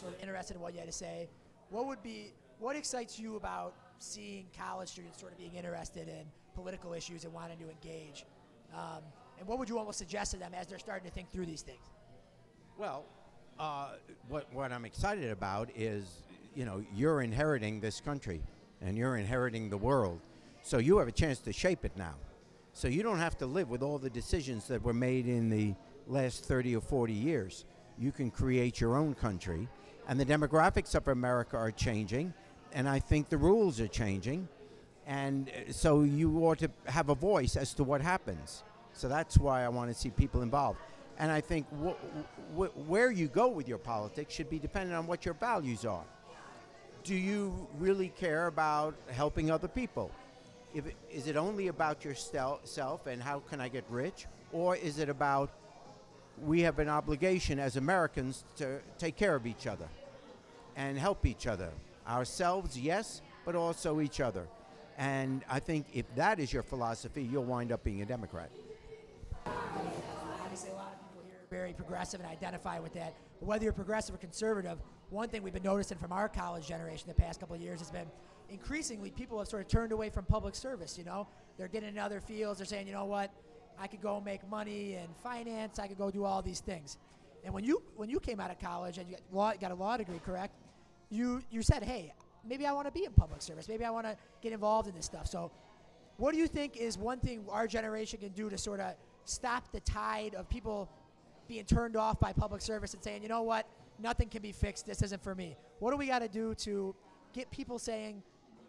sort of interested in what you had to say. What excites you about seeing college students sort of being interested in political issues and wanting to engage? And what would you almost suggest to them as they're starting to think through these things? Well, what I'm excited about is, you're inheriting this country and you're inheriting the world. So you have a chance to shape it now. So you don't have to live with all the decisions that were made in the last 30 or 40 years. You can create your own country. And the demographics of America are changing. And I think the rules are changing. And so you ought to have a voice as to what happens. So that's why I want to see people involved. And I think where you go with your politics should be dependent on what your values are. Do you really care about helping other people? Is it only about yourself and how can I get rich? Or is it about we have an obligation as Americans to take care of each other and help each other? Ourselves, yes, but also each other. And I think if that is your philosophy, you'll wind up being a Democrat. Obviously, a lot of people here are very progressive and identify with that. But whether you're progressive or conservative, one thing we've been noticing from our college generation the past couple of years has been increasingly people have sort of turned away from public service. They're getting into other fields. They're saying, you know what, I could go make money in finance. I could go do all these things. And when you came out of college and you got a law degree, correct? You said, hey, maybe I want to be in public service. Maybe I want to get involved in this stuff. So what do you think is one thing our generation can do to sort of stop the tide of people being turned off by public service and saying, you know what, nothing can be fixed. This isn't for me. What do we got to do to get people saying,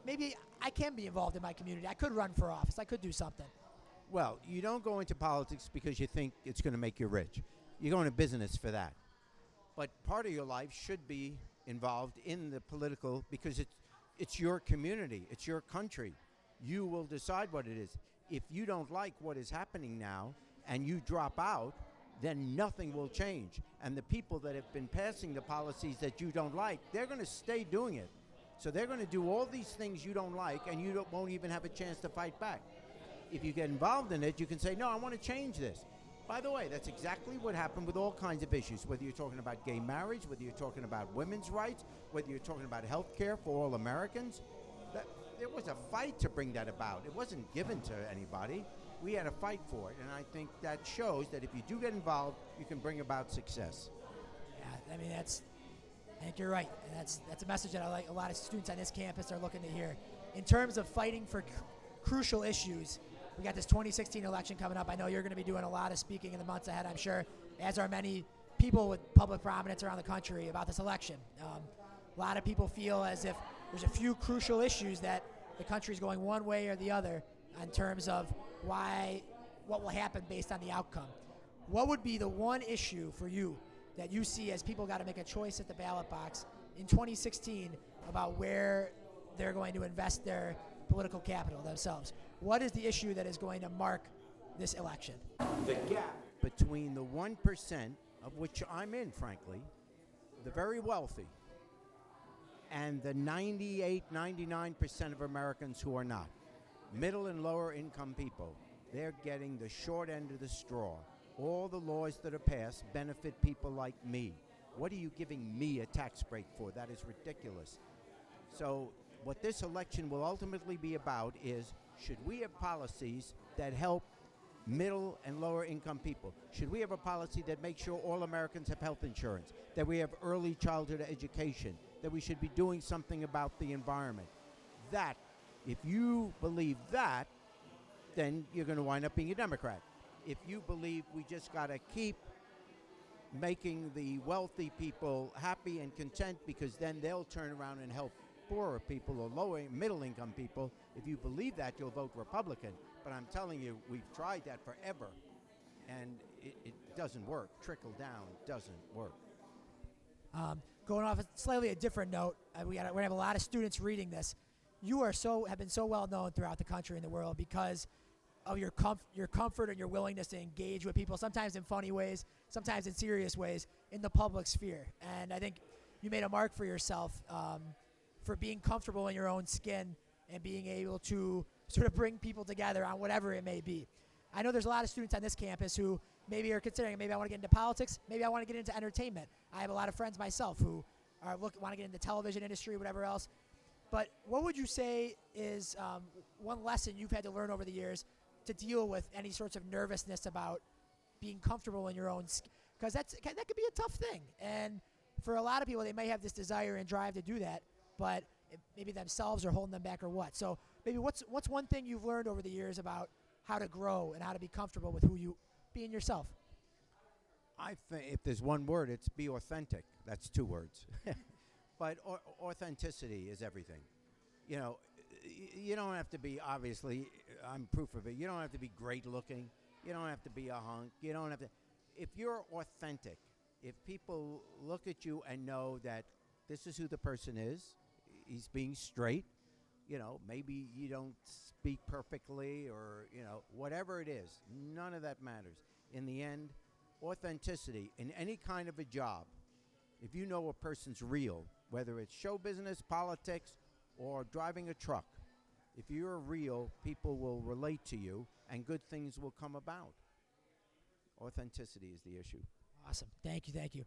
maybe I can be involved in my community. I could run for office. I could do something. Well, you don't go into politics because you think it's going to make you rich. You go into business for that. But part of your life should be involved in the political because it's your community. It's your country. You will decide what it is. If you don't like what is happening now and you drop out, then nothing will change. And the people that have been passing the policies that you don't like, they're going to stay doing it. So they're going to do all these things you don't like, and you won't even have a chance to fight back. If you get involved in it, you can say, no, I want to change this. By the way, that's exactly what happened with all kinds of issues, whether you're talking about gay marriage, whether you're talking about women's rights, whether you're talking about health care for all Americans. There was a fight to bring that about. It wasn't given to anybody. We had a fight for it, and I think that shows that if you do get involved, you can bring about success. Yeah, I mean, I think you're right. And that's a message that I like a lot of students on this campus are looking to hear. In terms of fighting for crucial issues, we got this 2016 election coming up. I know you're going to be doing a lot of speaking in the months ahead, I'm sure, as are many people with public prominence around the country about this election. A lot of people feel as if there's a few crucial issues that the country's going one way or the other in terms of what will happen based on the outcome. What would be the one issue for you that you see as people got to make a choice at the ballot box in 2016 about where they're going to invest their political capital themselves? What is the issue that is going to mark this election? The gap between the 1%, of which I'm in, frankly, the very wealthy, and the 98, 99% of Americans who are not. Middle and lower income people, they're getting the short end of the straw. All the laws that are passed benefit people like me. What are you giving me a tax break for? That is ridiculous. So what this election will ultimately be about is, should we have policies that help middle and lower income people? Should we have a policy that makes sure all Americans have health insurance, that we have early childhood education, that we should be doing something about the environment? That, if you believe that, then you're going to wind up being a Democrat. If you believe we just got to keep making the wealthy people happy and content because then they'll turn around and help poorer people or lower middle income people, if you believe that, you'll vote Republican. But I'm telling you, we've tried that forever, and it doesn't work. Trickle down doesn't work. Going off a slightly a different note, we're going to have a lot of students reading this. You have been so well known throughout the country and the world because of your comfort and your willingness to engage with people, sometimes in funny ways, sometimes in serious ways, in the public sphere. And I think you made a mark for yourself for being comfortable in your own skin and being able to sort of bring people together on whatever it may be. I know there's a lot of students on this campus who maybe are considering, maybe I want to get into politics, maybe I want to get into entertainment. I have a lot of friends myself who or want to get into the television industry, whatever else. But what would you say is one lesson you've had to learn over the years to deal with any sorts of nervousness about being comfortable in your own skin? Because that could be a tough thing. And for a lot of people, they may have this desire and drive to do that, but maybe themselves are holding them back or what. So maybe what's one thing you've learned over the years about how to grow and how to be comfortable with who you being yourself? I think if there's one word, it's be authentic. That's 2 words. But authenticity is everything. You know, you don't have to be, obviously, I'm proof of it, you don't have to be great looking. You don't have to be a hunk. You don't have to. If you're authentic, if people look at you and know that this is who the person is, he's being straight, you know, maybe you don't speak perfectly or, you know, whatever it is, none of that matters. In the end, authenticity in any kind of a job, if you know a person's real, whether it's show business, politics, or driving a truck, if you're real, people will relate to you and good things will come about. Authenticity is the issue. Awesome. Thank you.